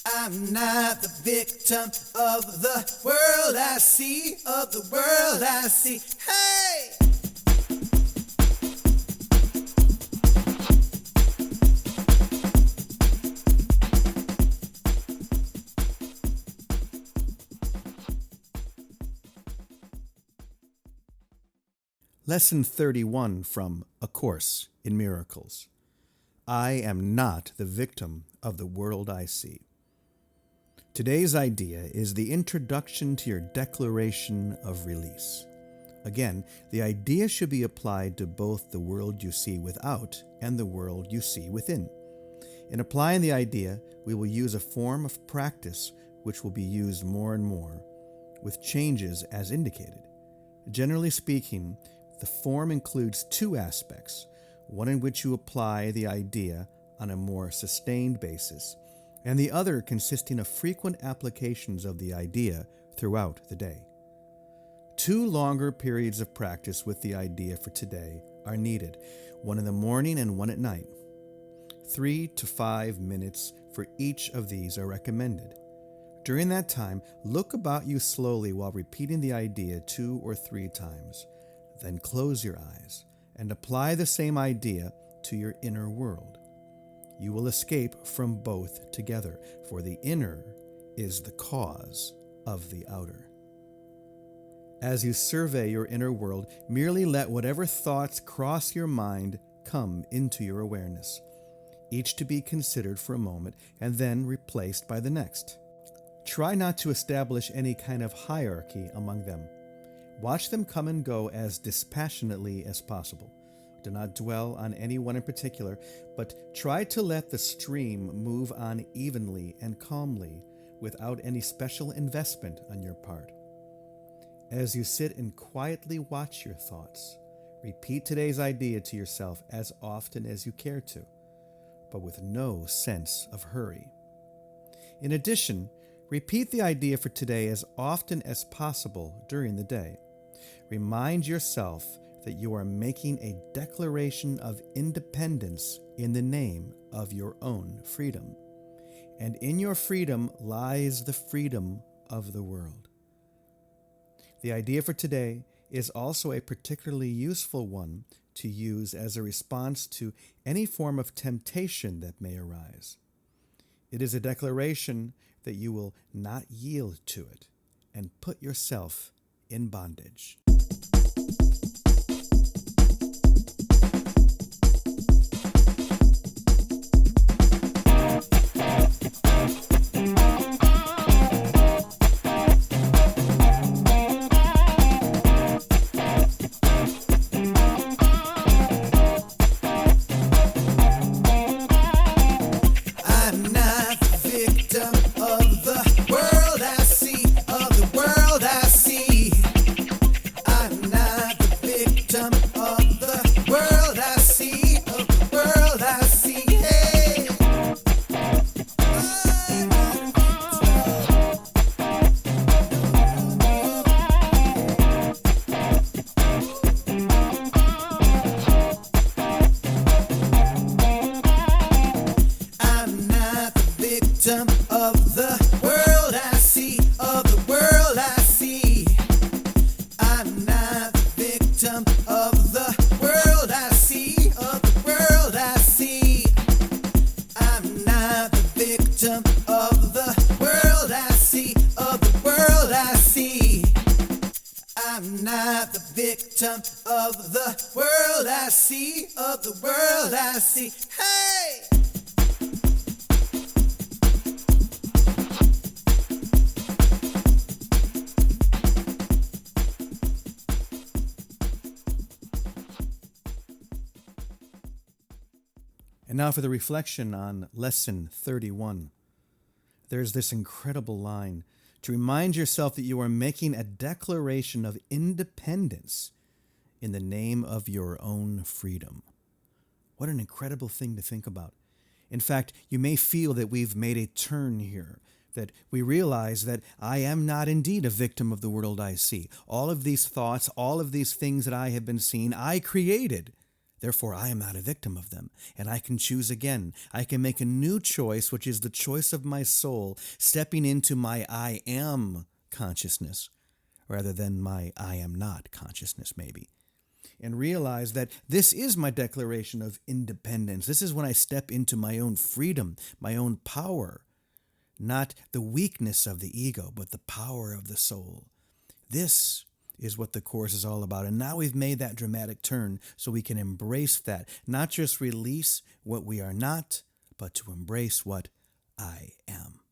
I'm not the victim of the world I see, of the world I see. Hey! Lesson 31 from A Course in Miracles. I am not the victim of the world I see. Today's idea is the introduction to your declaration of release. Again, the idea should be applied to both the world you see without and the world you see within. In applying the idea, we will use a form of practice which will be used more and more, with changes as indicated. Generally speaking, the form includes two aspects, one in which you apply the idea on a more sustained basis, and the other consisting of frequent applications of the idea throughout the day. Two longer periods of practice with the idea for today are needed, one in the morning and one at night. 3 to 5 minutes for each of these are recommended. During that time, look about you slowly while repeating the idea 2 or 3 times. Then close your eyes and apply the same idea to your inner world. You will escape from both together, for the inner is the cause of the outer. As you survey your inner world, merely let whatever thoughts cross your mind come into your awareness, each to be considered for a moment and then replaced by the next. Try not to establish any kind of hierarchy among them. Watch them come and go as dispassionately as possible. Do not dwell on any one in particular, but try to let the stream move on evenly and calmly without any special investment on your part. As you sit and quietly watch your thoughts, repeat today's idea to yourself as often as you care to, but with no sense of hurry. In addition, repeat the idea for today as often as possible during the day. Remind yourself that you are making a declaration of independence in the name of your own freedom. And in your freedom lies the freedom of the world. The idea for today is also a particularly useful one to use as a response to any form of temptation that may arise. It is a declaration that you will not yield to it and put yourself in bondage. Of the world I see, of the world I see. I'm not the victim of the world I see, of the world I see. I'm not the victim of the world I see, of the world I see. I'm not the victim of the world I see, of the world I see. Hey! And now for the reflection on Lesson 31. There's this incredible line to remind yourself that you are making a declaration of independence in the name of your own freedom. What an incredible thing to think about. In fact, you may feel that we've made a turn here, that we realize that I am not indeed a victim of the world I see. All of these thoughts, all of these things that I have been seeing, I created. Therefore, I am not a victim of them, and I can choose again. I can make a new choice, which is the choice of my soul, stepping into my I am consciousness, rather than my I am not consciousness, maybe. And realize that this is my declaration of independence. This is when I step into my own freedom, my own power, not the weakness of the ego, but the power of the soul. This is what the Course is all about. And now we've made that dramatic turn so we can embrace that, not just release what we are not, but to embrace what I am.